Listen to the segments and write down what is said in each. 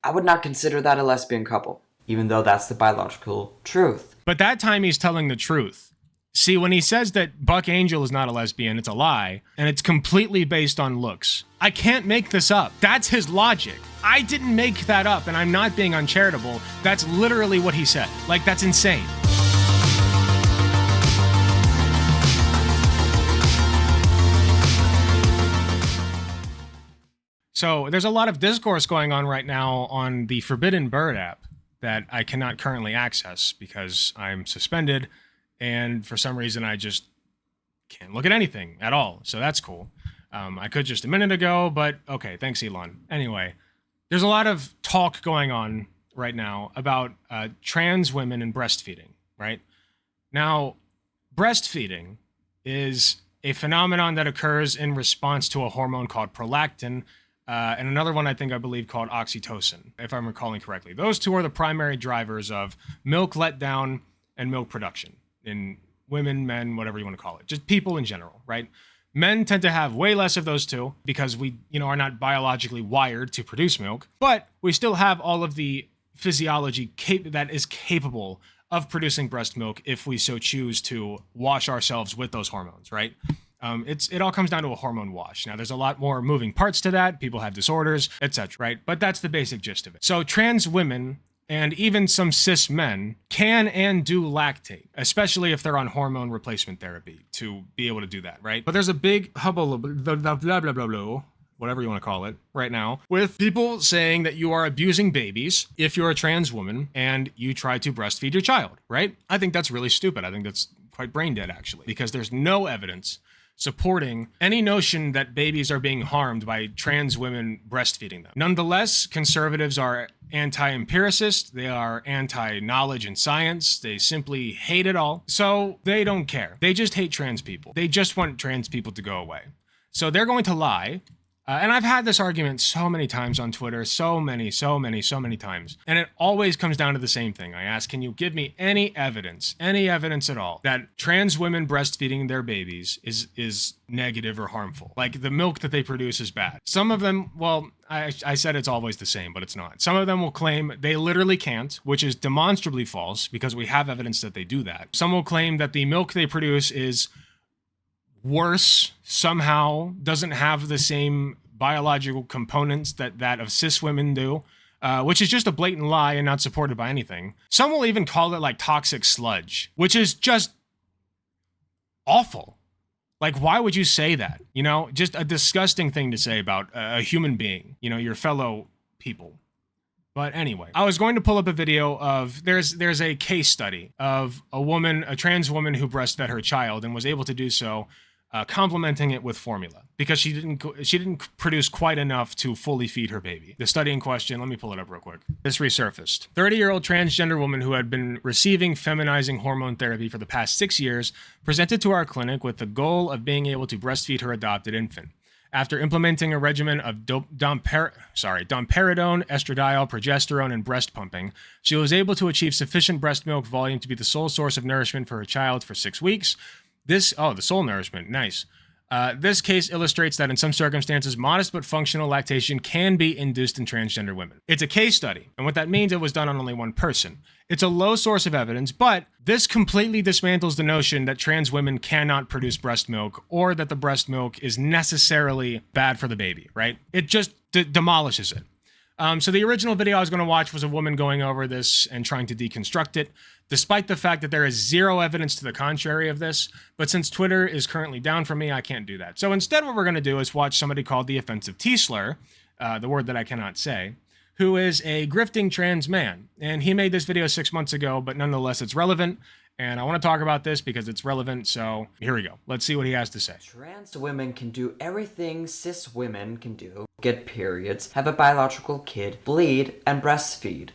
I would not consider that a lesbian couple, even though that's the biological truth. But that time he's telling the truth. See, when he says that Buck Angel is not a lesbian, it's a lie, and it's completely based on looks. I can't make this up. That's his logic. I didn't make that up, and I'm not being uncharitable. That's literally what he said. Like, that's insane. So there's a lot of discourse going on right now on the Forbidden Bird app that I cannot currently access because I'm suspended, and for some reason I just can't look at anything at all. So that's cool. I could just a minute ago, but okay, thanks Elon. Anyway, there's a lot of talk going on right now about trans women and breastfeeding, right? Now, breastfeeding is a phenomenon that occurs in response to a hormone called prolactin, and another one I believe called oxytocin, if I'm recalling correctly. Those two are the primary drivers of milk letdown and milk production in women, men, whatever you want to call it, just people in general, right? Men tend to have way less of those two because we, are not biologically wired to produce milk, but we still have all of the physiology that is capable of producing breast milk if we so choose to wash ourselves with those hormones, right? It all comes down to a hormone wash. Now, there's a lot more moving parts to that. People have disorders, etc., right? But that's the basic gist of it. So trans women and even some cis men can and do lactate, especially if they're on hormone replacement therapy to be able to do that, right? But there's a big hubbub, blah, blah, blah, blah, blah, whatever you want to call it right now, with people saying that you are abusing babies if you're a trans woman and you try to breastfeed your child, right? I think that's really stupid. I think that's quite brain dead, actually, because there's no evidence supporting any notion that babies are being harmed by trans women breastfeeding them. Nonetheless, conservatives are anti-empiricist, they are anti-knowledge and science, they simply hate it all, so they don't care. They just hate trans people. They just want trans people to go away. So they're going to lie. And I've had this argument so many times on Twitter, so many times. And it always comes down to the same thing. I ask, can you give me any evidence at all, that trans women breastfeeding their babies is negative or harmful? Like, the milk that they produce is bad. Some of them, well, I said it's always the same, but it's not. Some of them will claim they literally can't, which is demonstrably false because we have evidence that they do that. Some will claim that the milk they produce is worse, somehow doesn't have the same biological components that of cis women do, which is just a blatant lie and not supported by anything. Some will even call it like toxic sludge, which is just awful. Like, why would you say that? Just a disgusting thing to say about a human being, your fellow people. But anyway, I was going to pull up a video of, there's a case study of a trans woman who breastfed her child and was able to do so complementing it with formula because she didn't produce quite enough to fully feed her baby. The study in question, let me pull it up real quick. This resurfaced. 30-year-old transgender woman who had been receiving feminizing hormone therapy for the past 6 years presented to our clinic with the goal of being able to breastfeed her adopted infant. After implementing a regimen of domperidone, estradiol, progesterone, and breast pumping, she was able to achieve sufficient breast milk volume to be the sole source of nourishment for her child for 6 weeks. The sole nourishment, nice. This case illustrates that in some circumstances, modest but functional lactation can be induced in transgender women. It's a case study, and what that means, it was done on only one person. It's a low source of evidence, but this completely dismantles the notion that trans women cannot produce breast milk or that the breast milk is necessarily bad for the baby, right? It just demolishes it. So the original video I was going to watch was a woman going over this and trying to deconstruct it, despite the fact that there is zero evidence to the contrary of this. But since Twitter is currently down for me, I can't do that. So instead, what we're going to do is watch somebody called the offensive T-slur, the word that I cannot say, who is a grifting trans man. And he made this video 6 months ago, but nonetheless, it's relevant. And I want to talk about this because it's relevant, so here we go. Let's see what he has to say. Trans women can do everything cis women can do. Get periods, have a biological kid, bleed, and breastfeed.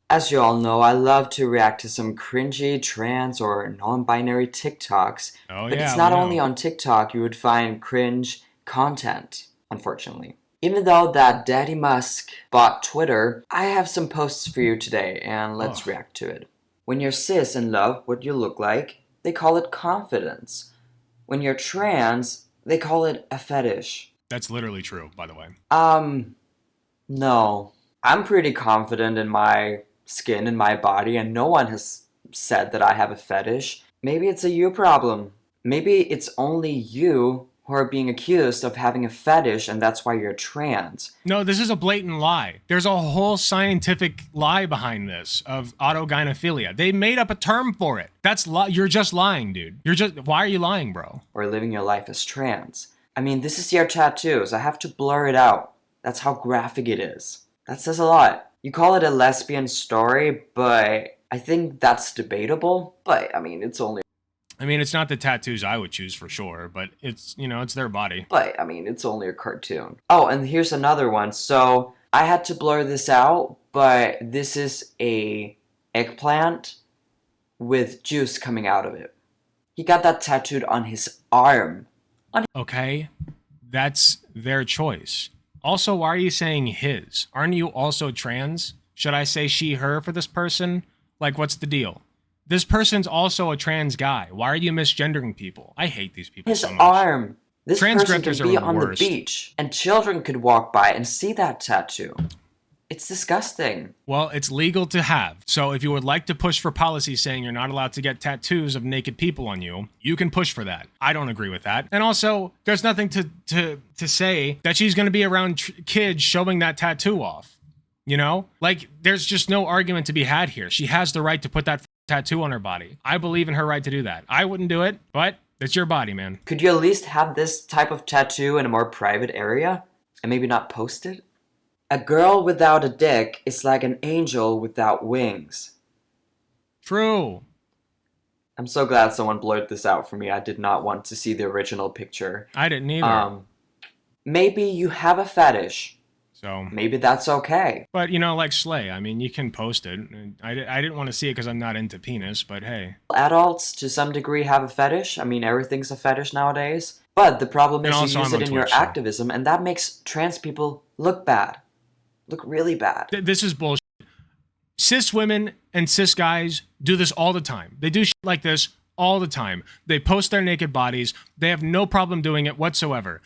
As you all know, I love to react to some cringy trans or non-binary TikToks. Oh, but yeah, it's not only on TikTok you would find cringe content, unfortunately. Even though that Daddy Musk bought Twitter, I have some posts for you today, and let's react to it. When you're cis and love what you look like, they call it confidence. When you're trans, they call it a fetish. That's literally true, by the way. No. I'm pretty confident in my skin and my body, and no one has said that I have a fetish. Maybe it's a you problem. Maybe it's only you who are being accused of having a fetish, and that's why you're trans. No, this is a blatant lie. There's a whole scientific lie behind this of autogynephilia. They made up a term for it. You're just lying, dude. Why are you lying, bro? Or living your life as trans. I mean, this is your tattoos. I have to blur it out. That's how graphic it is. That says a lot. You call it a lesbian story, but I think that's debatable. But, I mean, it's not the tattoos I would choose for sure, but it's their body. But, I mean, it's only a cartoon. Oh, and here's another one. So, I had to blur this out, but this is a eggplant with juice coming out of it. He got that tattooed on his arm. Okay, that's their choice. Also, why are you saying his? Aren't you also trans? Should I say she, her for this person? Like, what's the deal? This person's also a trans guy. Why are you misgendering people? I hate these people so much. His arm. This person could be on the worst. beach, and children could walk by and see that tattoo. It's disgusting. Well, it's legal to have. So if you would like to push for policy saying you're not allowed to get tattoos of naked people on you, you can push for that. I don't agree with that. And also, there's nothing to say that she's going to be around kids showing that tattoo off. You know? Like, there's just no argument to be had here. She has the right to put that tattoo on her body. I believe in her right to do that. I wouldn't do it, but it's your body, man. Could you at least have this type of tattoo in a more private area and maybe not post it? A girl without a dick is like an angel without wings. True. I'm so glad someone blurred this out for me. I did not want to see the original picture. I didn't either. Maybe you have a fetish. So maybe that's okay. But, like Slay, I mean, you can post it. I didn't want to see it because I'm not into penis, but hey. Adults, to some degree, have a fetish. I mean, everything's a fetish nowadays. But the problem is you use it in your activism, and that makes trans people look bad. Look really bad. This is bullshit. Cis women and cis guys do this all the time. They do shit like this all the time. They post their naked bodies. They have no problem doing it whatsoever.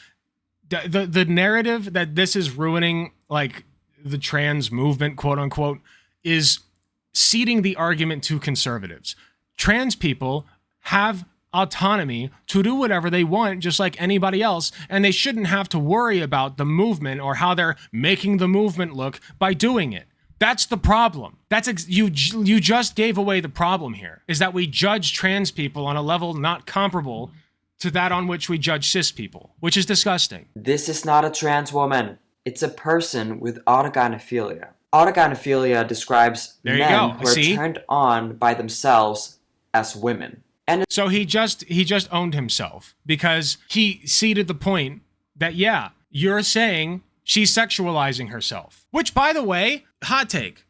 The narrative that this is ruining, like, the trans movement, quote unquote, is ceding the argument to conservatives. Trans people have autonomy to do whatever they want, just like anybody else, and they shouldn't have to worry about the movement or how they're making the movement look by doing it. That's the problem. You just gave away the problem here, is that we judge trans people on a level not comparable to that on which we judge cis people, which is disgusting. This is not a trans woman. It's a person with autogynephilia. Autogynephilia describes men who are turned on by themselves as women. And so he just owned himself because he ceded the point that, yeah, you're saying she's sexualizing herself. Which, by the way, hot take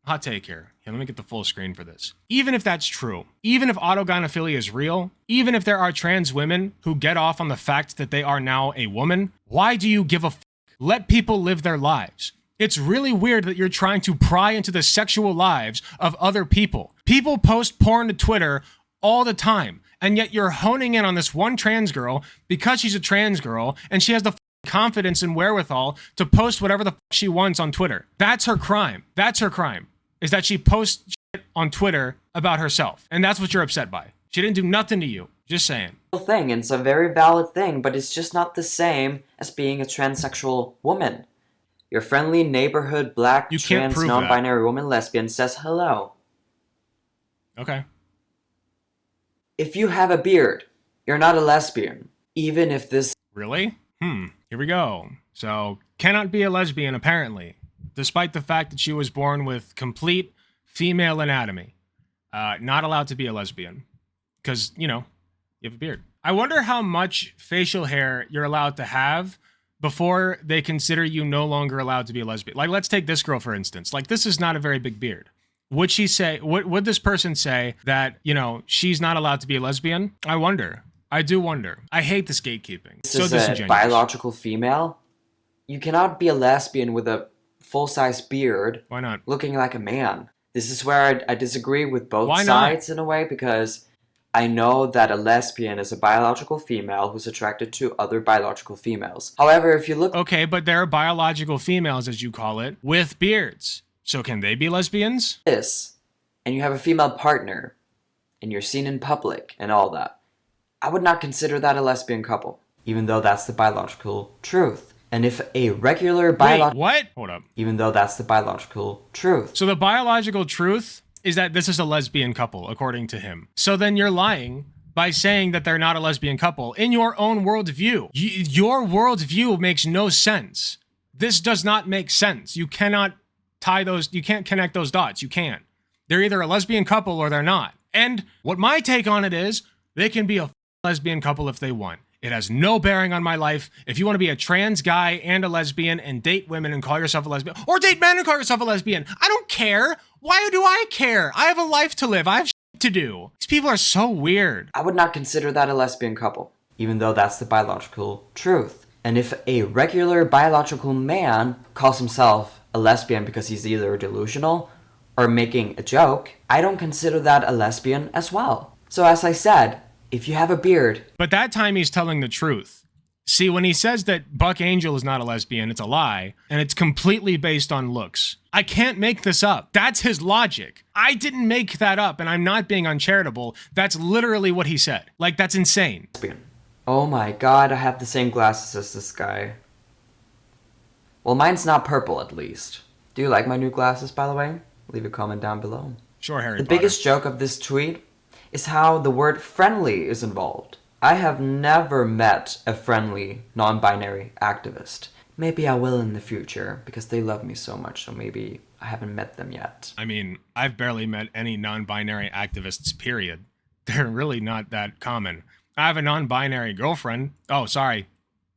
here. Let me get the full screen for this. Even if that's true, even if autogynephilia is real, even if there are trans women who get off on the fact that they are now a woman, why do you give a f***? Let people live their lives. It's really weird that you're trying to pry into the sexual lives of other people. People post porn to Twitter all the time, and yet you're honing in on this one trans girl because she's a trans girl, and she has the confidence and wherewithal to post whatever the she wants on Twitter. That's her crime. That's her crime. Is that she posts shit on Twitter about herself. And that's what you're upset by. She didn't do nothing to you. Just saying. Thing, and it's a very valid thing, but it's just not the same as being a transsexual woman. Your friendly neighborhood black trans non-binary woman lesbian says hello. Okay. If you have a beard, you're not a lesbian. Even if this... Really? Here we go. So, cannot be a lesbian apparently, despite the fact that she was born with complete female anatomy. Not allowed to be a lesbian. Because, you have a beard. I wonder how much facial hair you're allowed to have before they consider you no longer allowed to be a lesbian. Like, let's take this girl, for instance. Like, this is not a very big beard. Would she say, would this person say that, she's not allowed to be a lesbian? I wonder. I do wonder. I hate this gatekeeping. This is a biological female. You cannot be a lesbian with a full-size beard. Why not? Looking like a man. This is where I disagree with both sides in a way, because I know that a lesbian is a biological female who's attracted to other biological females. However, if you look Okay, but there are biological females, as you call it, with beards. So can they be lesbians? at this, and you have a female partner, and you're seen in public and all that, I would not consider that a lesbian couple, even though that's the biological truth. And if a regular Wait, what? Hold up. even though that's the biological truth. So the biological truth is that this is a lesbian couple, according to him. So then you're lying by saying that they're not a lesbian couple in your own worldview. Your worldview makes no sense. This does not make sense. You cannot tie those, you can't connect those dots. You can't. They're either a lesbian couple or they're not. And what my take on it is, they can be a lesbian couple if they want. It has no bearing on my life. If you want to be a trans guy and a lesbian and date women and call yourself a lesbian, or date men and call yourself a lesbian, I don't care. Why do I care? I have a life to live. I have shit to do. These people are so weird. I would not consider that a lesbian couple, even though that's the biological truth. And if a regular biological man calls himself a lesbian because he's either delusional or making a joke, I don't consider that a lesbian as well. So as I said, if you have a beard... But that time he's telling the truth. See, when he says that Buck Angel is not a lesbian, it's a lie, and it's completely based on looks. I can't make this up. That's his logic. I didn't make that up, and I'm not being uncharitable. That's literally what he said. Like, that's insane. Oh my god, I have the same glasses as this guy. Well, mine's not purple, at least. Do you like my new glasses, by the way? Leave a comment down below. Sure, Harry The Potter. biggest joke of this tweet is how the word friendly is involved. I have never met a friendly, non-binary activist. Maybe I will in the future, because they love me so much, so maybe I haven't met them yet. I mean, I've barely met any non-binary activists, period. They're really not that common. I have a non-binary girlfriend. Oh, sorry.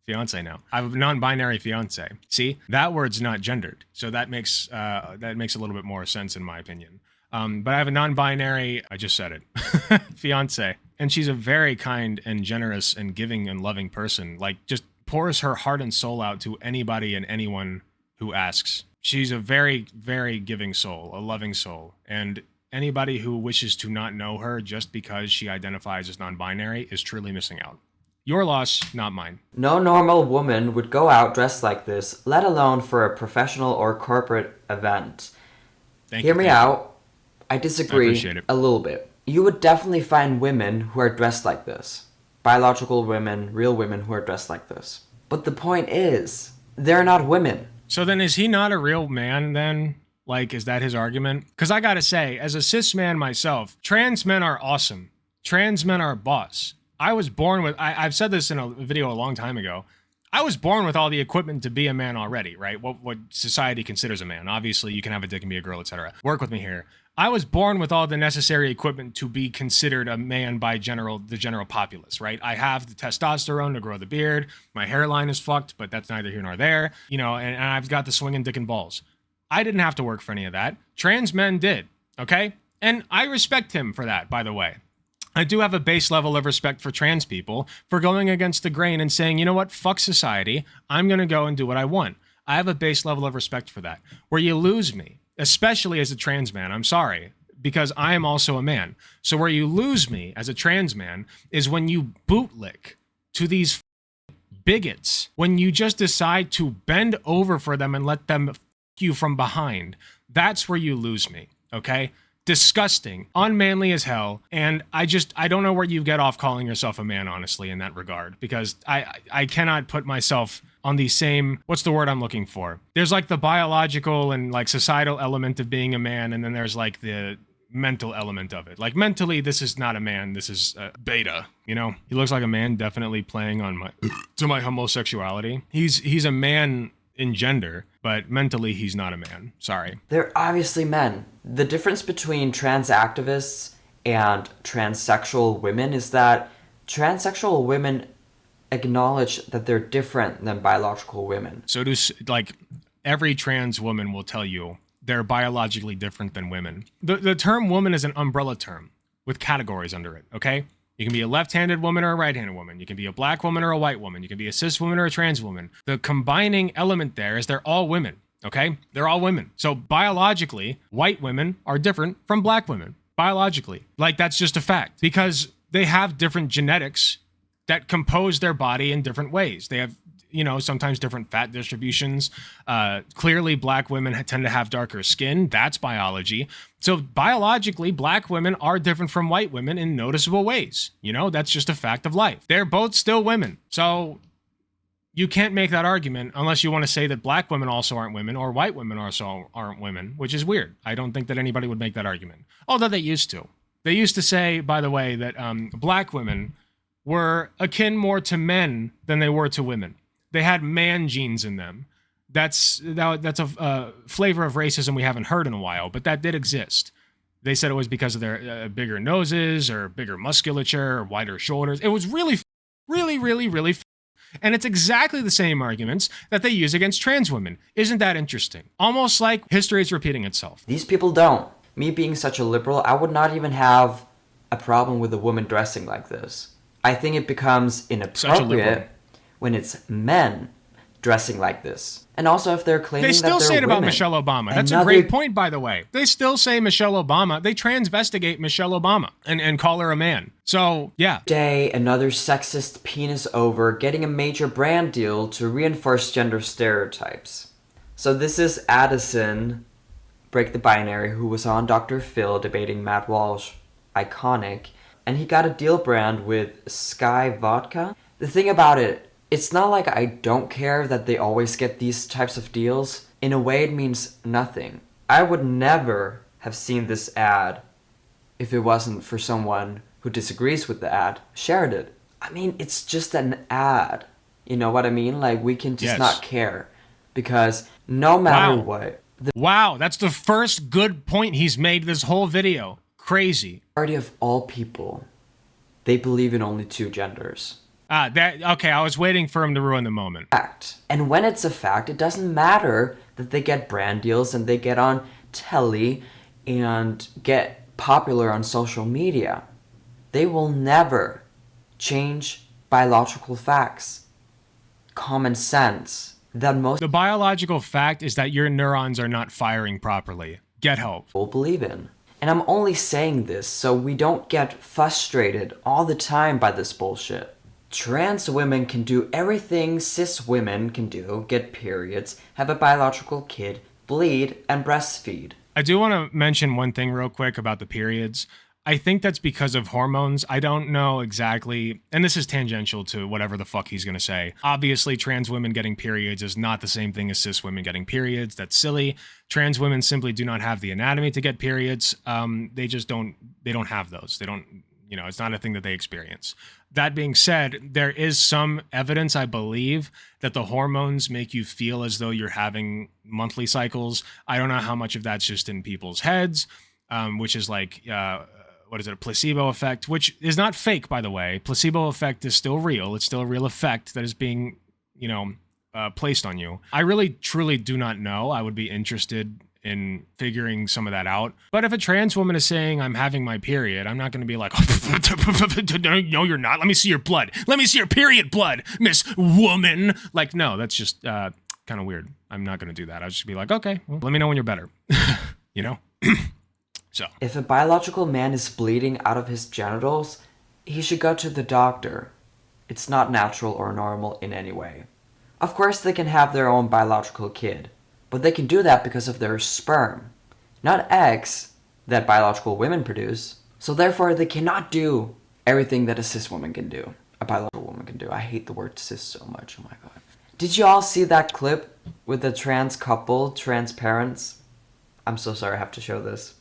Fiance now. I have a non-binary fiance. See, that word's not gendered. So that makes a little bit more sense in my opinion. But I have a non-binary, I just said it, fiance. And she's a very kind and generous and giving and loving person. Like, just pours her heart and soul out to anybody and anyone who asks. She's a very, very giving soul, a loving soul. And anybody who wishes to not know her just because she identifies as non-binary is truly missing out. Your loss, not mine. No normal woman would go out dressed like this, let alone for a professional or corporate event. Hear me out. I disagree appreciate it. a little bit. You would definitely find women who are dressed like this. Biological women, real women who are dressed like this. But the point is, they're not women. So then is he not a real man then? Like, is that his argument? Because I gotta say, as a cis man myself, trans men are awesome. Trans men are boss. I was born with, I've said this in a video a long time ago, I was born with all the equipment to be a man already, right? What society considers a man. Obviously, you can have a dick and be a girl, etc. Work with me here. I was born with all the necessary equipment to be considered a man by the general populace, right? I have the testosterone to grow the beard. My hairline is fucked, but that's neither here nor there. You know, and I've got the swinging dick and balls. I didn't have to work for any of that. Trans men did, okay? And I respect him for that, by the way. I do have a base level of respect for trans people for going against the grain and saying, you know what, fuck society. I'm going to go and do what I want. I have a base level of respect for that. Where you lose me, especially as a trans man, I'm sorry, because I am also a man. So where you lose me as a trans man is when you bootlick to these bigots, when you just decide to bend over for them and let them you from behind. That's where you lose me, okay? Disgusting, unmanly as hell, and I don't know where you get off calling yourself a man, honestly, in that regard, because I cannot put myself on the same, what's the word I'm looking for? There's like the biological and like societal element of being a man, and then there's like the mental element of it. Like mentally, this is not a man, this is beta, you know? He looks like a man, definitely playing on my homosexuality. He's a man in gender, but mentally he's not a man. Sorry. They're obviously men. The difference between trans activists and transsexual women is that transsexual women acknowledge that they're different than biological women. So like every trans woman will tell you they're biologically different than women. The term woman is an umbrella term with categories under it, okay? You can be a left-handed woman or a right-handed woman. You can be a black woman or a white woman. You can be a cis woman or a trans woman. The combining element there is they're all women, okay? They're all women. So biologically, white women are different from black women. Biologically. Like, that's just a fact. Because they have different genetics that compose their body in different ways. They have, sometimes different fat distributions. Clearly, black women tend to have darker skin. That's biology. So biologically, black women are different from white women in noticeable ways. That's just a fact of life. They're both still women. So you can't make that argument unless you want to say that black women also aren't women or white women also aren't women, which is weird. I don't think that anybody would make that argument. Although they used to. They used to say, by the way, that black women were akin more to men than they were to women. They had man genes in them. That's a flavor of racism we haven't heard in a while, but that did exist. They said it was because of their bigger noses or bigger musculature or wider shoulders. It was really, really, really, really. And it's exactly the same arguments that they use against trans women. Isn't that interesting? Almost like history is repeating itself. These people don't. Me being such a liberal, I would not even have a problem with a woman dressing like this. I think it becomes inappropriate when it's men dressing like this. And also if they're claiming that they're women. They still say it about Michelle Obama. That's a great point, by the way. They still say Michelle Obama. They transvestigate Michelle Obama and call her a man. So, yeah. Day, another sexist penis over, getting a major brand deal to reinforce gender stereotypes. So this is Addison, Break the Binary, who was on Dr. Phil debating Matt Walsh, iconic, and he got a deal brand with Sky Vodka. The thing about it, it's not like I don't care that they always get these types of deals. In a way, it means nothing. I would never have seen this ad if it wasn't for someone who disagrees with the ad, shared it. I mean, it's just an ad. You know what I mean? Like, we can just not care. Because no matter what... Wow, that's the first good point he's made this whole video. Crazy. Majority of all people, they believe in only two genders. Okay, I was waiting for him to ruin the moment. Fact. And when it's a fact, it doesn't matter that they get brand deals and they get on telly and get popular on social media. They will never change biological facts, common sense, that most The biological fact is that your neurons are not firing properly. Get help. People believe in. And I'm only saying this so we don't get frustrated all the time by this bullshit. Trans women can do everything cis women can do, get periods, have a biological kid, bleed, and breastfeed. I do want to mention one thing real quick about the periods. I think that's because of hormones. I don't know exactly, and this is tangential to whatever the fuck he's going to say. Obviously, trans women getting periods is not the same thing as cis women getting periods. That's silly. Trans women simply do not have the anatomy to get periods. They don't have those. They don't, it's not a thing that they experience. That being said, there is some evidence, I believe, that the hormones make you feel as though you're having monthly cycles. I don't know how much of that's just in people's heads, which is like, a placebo effect, which is not fake, by the way. Placebo effect is still real. It's still a real effect that is being, placed on you. I really, truly do not know. I would be interested in figuring some of that out. But if a trans woman is saying, I'm having my period, I'm not going to be like, no, you're not. Let me see your blood. Let me see your period blood, Miss Woman. Like, no, that's just kind of weird. I'm not going to do that. I'll just be like, okay, well, let me know when you're better. So, if a biological man is bleeding out of his genitals, he should go to the doctor. It's not natural or normal in any way. Of course, they can have their own biological kid, but they can do that because of their sperm, not eggs that biological women produce. So therefore, they cannot do everything that a cis woman can do, a biological woman can do. I hate the word cis so much, oh my god. Did you all see that clip with the trans couple, trans parents? I'm so sorry I have to show this.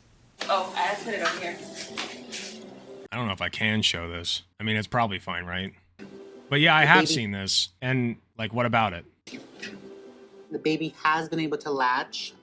Oh, I put it over here. I don't know if I can show this. I mean, it's probably fine, right? But yeah, I have seen this. And, like, what about it? The baby has been able to latch,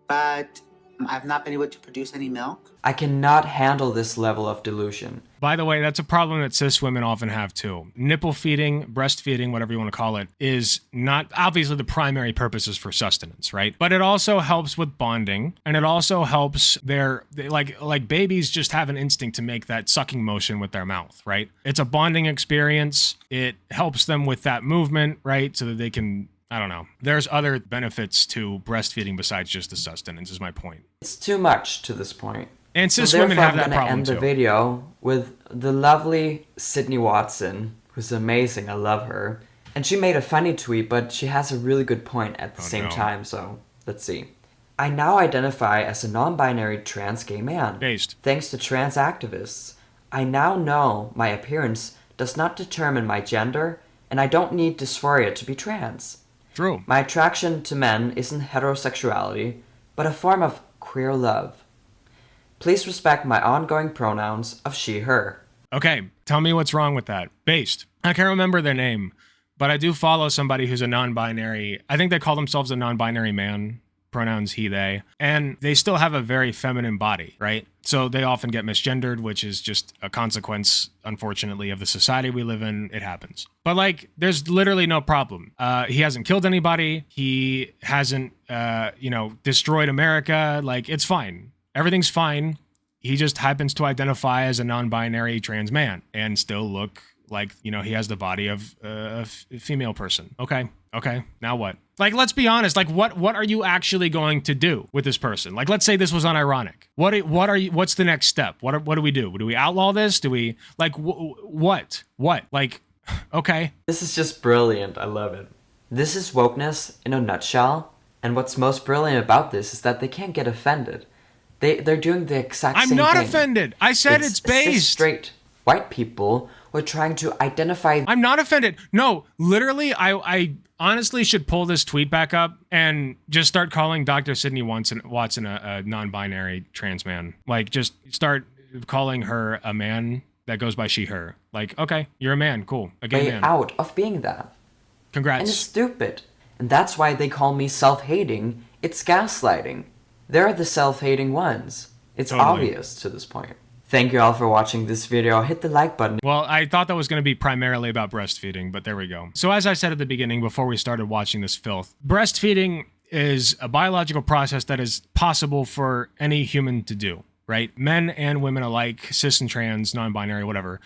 but I've not been able to produce any milk. I cannot handle this level of delusion. By the way, that's a problem that cis women often have too. Nipple feeding, breastfeeding, whatever you want to call it, is not obviously the primary purpose is for sustenance, right? But it also helps with bonding, and it also helps like babies just have an instinct to make that sucking motion with their mouth, right? It's a bonding experience. It helps them with that movement, right? So that they can, I don't know. There's other benefits to breastfeeding besides just the sustenance, is my point. It's too much to this point. And So cis women therefore, have I'm that gonna problem end the too. video with the lovely Sydney Watson, who's amazing. I love her. And she made a funny tweet, but she has a really good point at the same no. time, so let's see. I now identify as a non-binary trans gay man. Based. Thanks to trans activists. I now know my appearance does not determine my gender, and I don't need dysphoria to be trans. True. My attraction to men isn't heterosexuality, but a form of queer love. Please respect my ongoing pronouns of she, her. Okay, tell me what's wrong with that. Based. I can't remember their name, but I do follow somebody who's a non-binary. I think they call themselves a non-binary man. Pronouns he, they. And they still have a very feminine body, right? So they often get misgendered, which is just a consequence, unfortunately, of the society we live in. It happens. But like, there's literally no problem. He hasn't killed anybody. He hasn't, destroyed America. Like, it's fine. Everything's fine. He just happens to identify as a non-binary trans man and still look like, he has the body of a female person. Okay. Now what? Like, let's be honest. Like, what are you actually going to do with this person? Like, let's say this was unironic. What's the next step? What do we do? Do we outlaw this? Do we like what? Like, okay. This is just brilliant. I love it. This is wokeness in a nutshell. And what's most brilliant about this is that they can't get offended. They're doing the exact same thing. I'm not offended. I said it's based. Cis straight white people were trying to identify. I'm not offended. No, literally, I honestly should pull this tweet back up and just start calling Dr. Sydney Watson a non-binary trans man. Like, just start calling her a man that goes by she, her. Like, okay, you're a man. Cool. A gay man. Out of being that. Congrats. And it's stupid. And that's why they call me self-hating. It's gaslighting. They're the self-hating ones. It's Totally. obvious to this point. Thank you all for watching this video. Hit the like button. Well, I thought that was going to be primarily about breastfeeding, but there we go. So as I said at the beginning, before we started watching this filth, breastfeeding is a biological process that is possible for any human to do, right? Men and women alike, cis and trans, non-binary, whatever,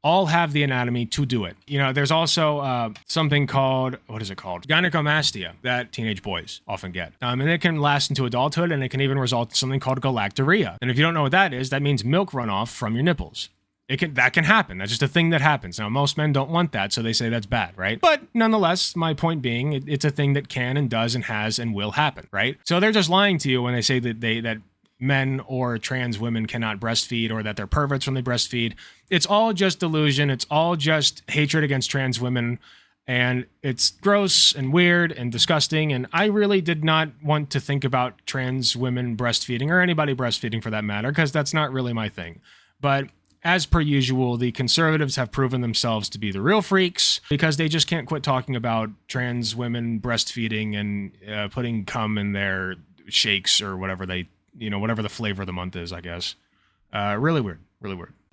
all have the anatomy to do it. There's also something called, what is it called? Gynecomastia that teenage boys often get. And it can last into adulthood, and it can even result in something called galactorrhea. And if you don't know what that is, that means milk runoff from your nipples. That can happen. That's just a thing that happens. Now, most men don't want that, so they say that's bad, right? But nonetheless, my point being, it's a thing that can and does and has and will happen, right? So they're just lying to you when they say that men or trans women cannot breastfeed or that they're perverts when they breastfeed. It's all just delusion. It's all just hatred against trans women. And it's gross and weird and disgusting. And I really did not want to think about trans women breastfeeding or anybody breastfeeding for that matter, because that's not really my thing. But as per usual, the conservatives have proven themselves to be the real freaks because they just can't quit talking about trans women breastfeeding and putting cum in their shakes or whatever whatever the flavor of the month is, I guess. Really weird.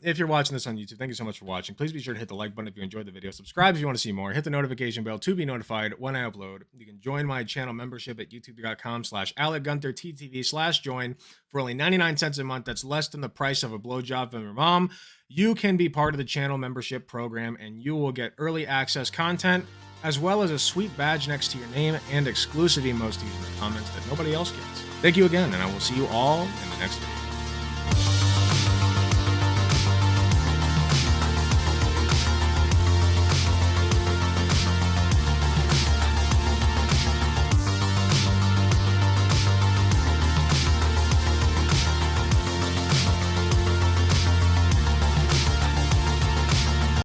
If you're watching this on YouTube, thank you so much for watching. Please be sure to hit the like button if you enjoyed the video. Subscribe if you want to see more. Hit the notification bell to be notified when I upload. You can join my channel membership at youtube.com/AlecGuntherTTV/join for only 99 cents a month. That's less than the price of a blowjob from your mom. You can be part of the channel membership program and you will get early access content as well as a sweet badge next to your name and exclusive emojis in the comments that nobody else gets. Thank you again, and I will see you all in the next video.